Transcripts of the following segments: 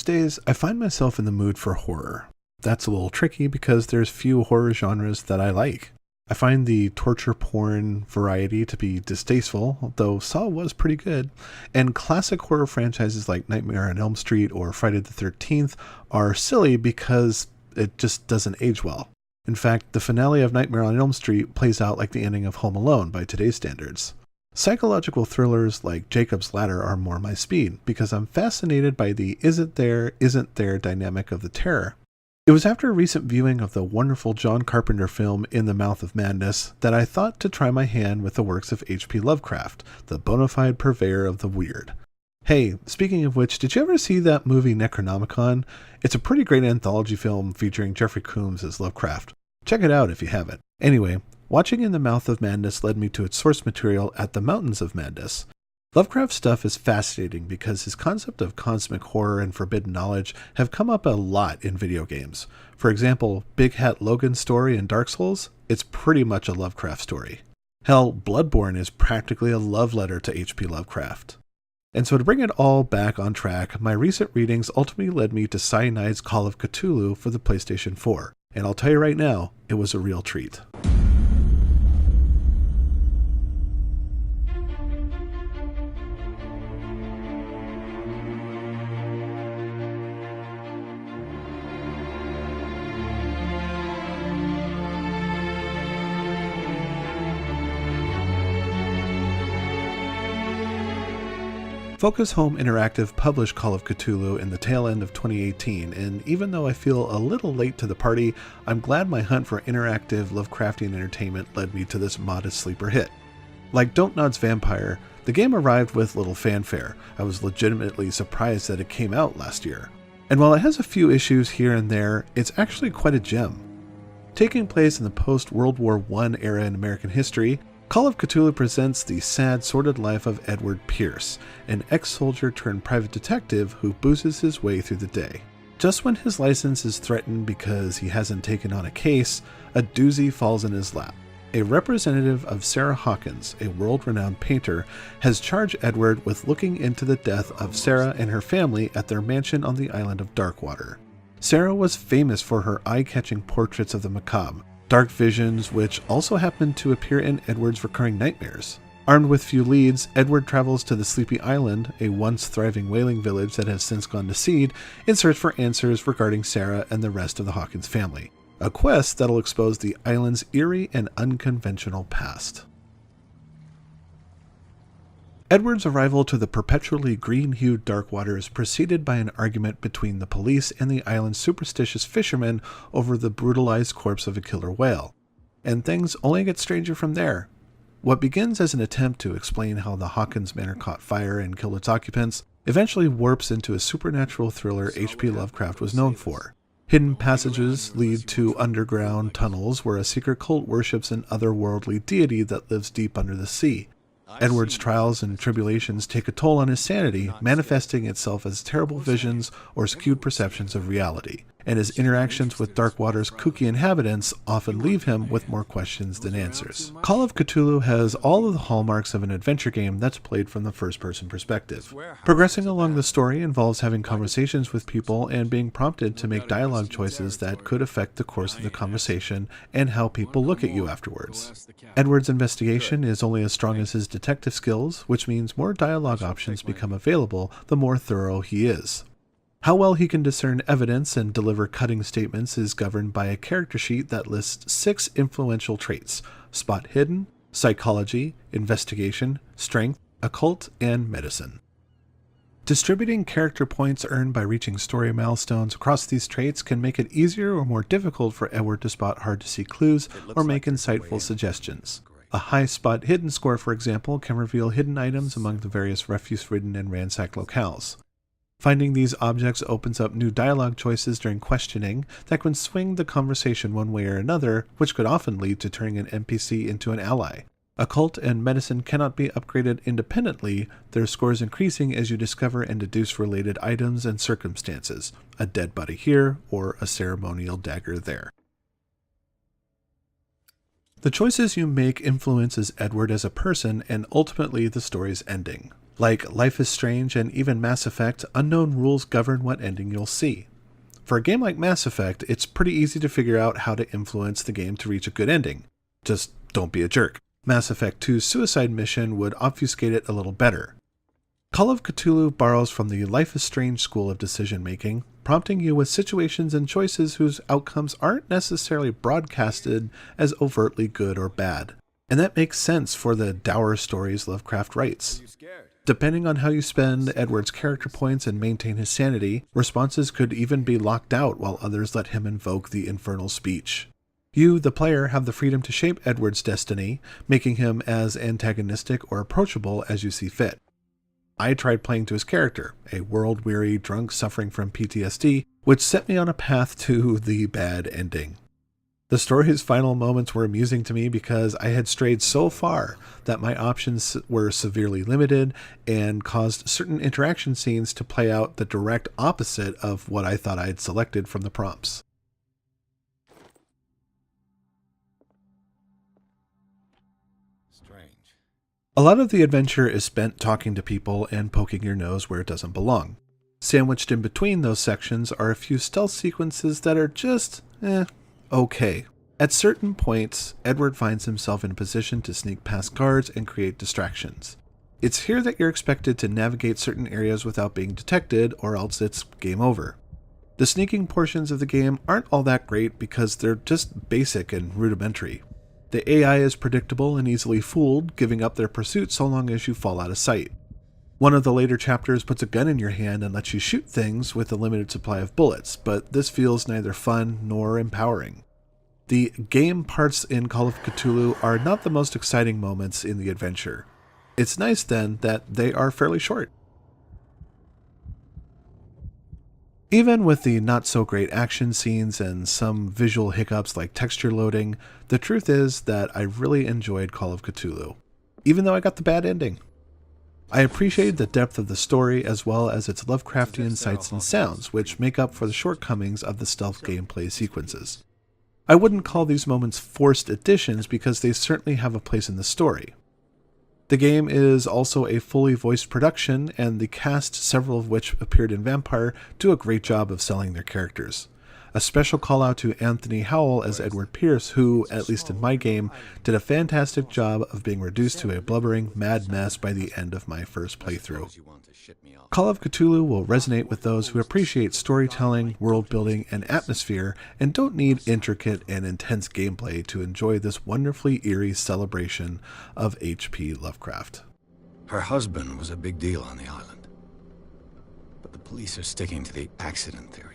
These days, I find myself in the mood for horror. That's a little tricky because there's few horror genres that I like. I find the torture porn variety to be distasteful, though Saw was pretty good, and classic horror franchises like Nightmare on Elm Street or Friday the 13th are silly because it just doesn't age well. In fact, the finale of Nightmare on Elm Street plays out like the ending of Home Alone by today's standards. Psychological thrillers like Jacob's Ladder are more my speed because I'm fascinated by the isn't there dynamic of the terror. It was after a recent viewing of the wonderful John Carpenter film In the Mouth of Madness that I thought to try my hand with the works of H.P. Lovecraft, the bona fide purveyor of the weird. Hey, speaking of which, did you ever see that movie Necronomicon? It's a pretty great anthology film featuring Jeffrey Combs as Lovecraft. Check it out if you haven't. Anyway, watching In the Mouth of Madness led me to its source material at the Mountains of Madness. Lovecraft's stuff is fascinating because his concept of cosmic horror and forbidden knowledge have come up a lot in video games. For example, Big Hat Logan's story in Dark Souls, it's pretty much a Lovecraft story. Hell, Bloodborne is practically a love letter to H.P. Lovecraft. And so to bring it all back on track, my recent readings ultimately led me to Cyanide's Call of Cthulhu for the PlayStation 4. And I'll tell you right now, it was a real treat. Focus Home Interactive published Call of Cthulhu in the tail end of 2018, and even though I feel a little late to the party, I'm glad my hunt for interactive Lovecraftian entertainment led me to this modest sleeper hit. Like Don't Nod's Vampire, the game arrived with little fanfare. I was legitimately surprised that it came out last year. And while it has a few issues here and there, it's actually quite a gem. Taking place in the post-World War I era in American history, Call of Cthulhu presents the sad, sordid life of Edward Pierce, an ex-soldier turned private detective who boozes his way through the day. Just when his license is threatened because he hasn't taken on a case, a doozy falls in his lap. A representative of Sarah Hawkins, a world-renowned painter, has charged Edward with looking into the death of Sarah and her family at their mansion on the island of Darkwater. Sarah was famous for her eye-catching portraits of the macabre, dark visions which also happen to appear in Edward's recurring nightmares. Armed with few leads, Edward travels to the Sleepy Island, a once thriving whaling village that has since gone to seed, in search for answers regarding Sarah and the rest of the Hawkins family. A quest that'll expose the island's eerie and unconventional past. Edward's arrival to the perpetually green-hued Darkwater is preceded by an argument between the police and the island's superstitious fishermen over the brutalized corpse of a killer whale. And things only get stranger from there. What begins as an attempt to explain how the Hawkins Manor caught fire and killed its occupants eventually warps into a supernatural thriller H.P. Lovecraft was known for. Hidden passages lead to underground tunnels where a secret cult worships an otherworldly deity that lives deep under the sea. Edward's trials and tribulations take a toll on his sanity, manifesting itself as terrible visions or skewed perceptions of reality, and his interactions with Darkwater's kooky inhabitants often leave him with more questions than answers. Call of Cthulhu has all of the hallmarks of an adventure game that's played from the first-person perspective. Progressing along the story involves having conversations with people and being prompted to make dialogue choices that could affect the course of the conversation and how people look at you afterwards. Edward's investigation is only as strong as his detective skills, which means more dialogue options become available the more thorough he is. How well he can discern evidence and deliver cutting statements is governed by a character sheet that lists 6 influential traits: spot hidden, psychology, investigation, strength, occult, and medicine. Distributing character points earned by reaching story milestones across these traits can make it easier or more difficult for Edward to spot hard-to-see clues or make insightful suggestions. A high spot hidden score, for example, can reveal hidden items among the various refuse-ridden and ransacked locales. Finding these objects opens up new dialogue choices during questioning that can swing the conversation one way or another, which could often lead to turning an NPC into an ally. Occult and medicine cannot be upgraded independently, their scores increasing as you discover and deduce related items and circumstances, a dead body here or a ceremonial dagger there. The choices you make influences Edward as a person and ultimately the story's ending. Like Life is Strange and even Mass Effect, unknown rules govern what ending you'll see. For a game like Mass Effect, it's pretty easy to figure out how to influence the game to reach a good ending. Just don't be a jerk. Mass Effect 2's suicide mission would obfuscate it a little better. Call of Cthulhu borrows from the Life is Strange school of decision-making, prompting you with situations and choices whose outcomes aren't necessarily broadcasted as overtly good or bad. And that makes sense for the dour stories Lovecraft writes. Depending on how you spend Edward's character points and maintain his sanity, responses could even be locked out while others let him invoke the infernal speech. You, the player, have the freedom to shape Edward's destiny, making him as antagonistic or approachable as you see fit. I tried playing to his character, a world-weary drunk suffering from PTSD, which set me on a path to the bad ending. The story's final moments were amusing to me because I had strayed so far that my options were severely limited and caused certain interaction scenes to play out the direct opposite of what I thought I had selected from the prompts. Strange. A lot of the adventure is spent talking to people and poking your nose where it doesn't belong. Sandwiched in between those sections are a few stealth sequences that are just, okay. At certain points, Edward finds himself in a position to sneak past guards and create distractions. It's here that you're expected to navigate certain areas without being detected, or else it's game over. The sneaking portions of the game aren't all that great because they're just basic and rudimentary. The AI is predictable and easily fooled, giving up their pursuit so long as you fall out of sight. One of the later chapters puts a gun in your hand and lets you shoot things with a limited supply of bullets, but this feels neither fun nor empowering. The game parts in Call of Cthulhu are not the most exciting moments in the adventure. It's nice then that they are fairly short. Even with the not so great action scenes and some visual hiccups like texture loading, the truth is that I really enjoyed Call of Cthulhu, even though I got the bad ending. I appreciated the depth of the story as well as its Lovecraftian sights and sounds, which make up for the shortcomings of the stealth gameplay sequences. I wouldn't call these moments forced additions because they certainly have a place in the story. The game is also a fully voiced production, and the cast, several of which appeared in Vampire, do a great job of selling their characters. A special call out to Anthony Howell as Edward Pierce, who, at least in my game, did a fantastic job of being reduced to a blubbering mad mess by the end of my first playthrough. Call of Cthulhu will resonate with those who appreciate storytelling, world building, and atmosphere, and don't need intricate and intense gameplay to enjoy this wonderfully eerie celebration of H.P. Lovecraft. Her husband was a big deal on the island, but the police are sticking to the accident theory.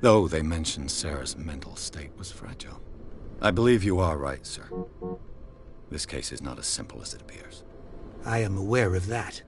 Though they mentioned Sarah's mental state was fragile. I believe you are right, sir. This case is not as simple as it appears. I am aware of that.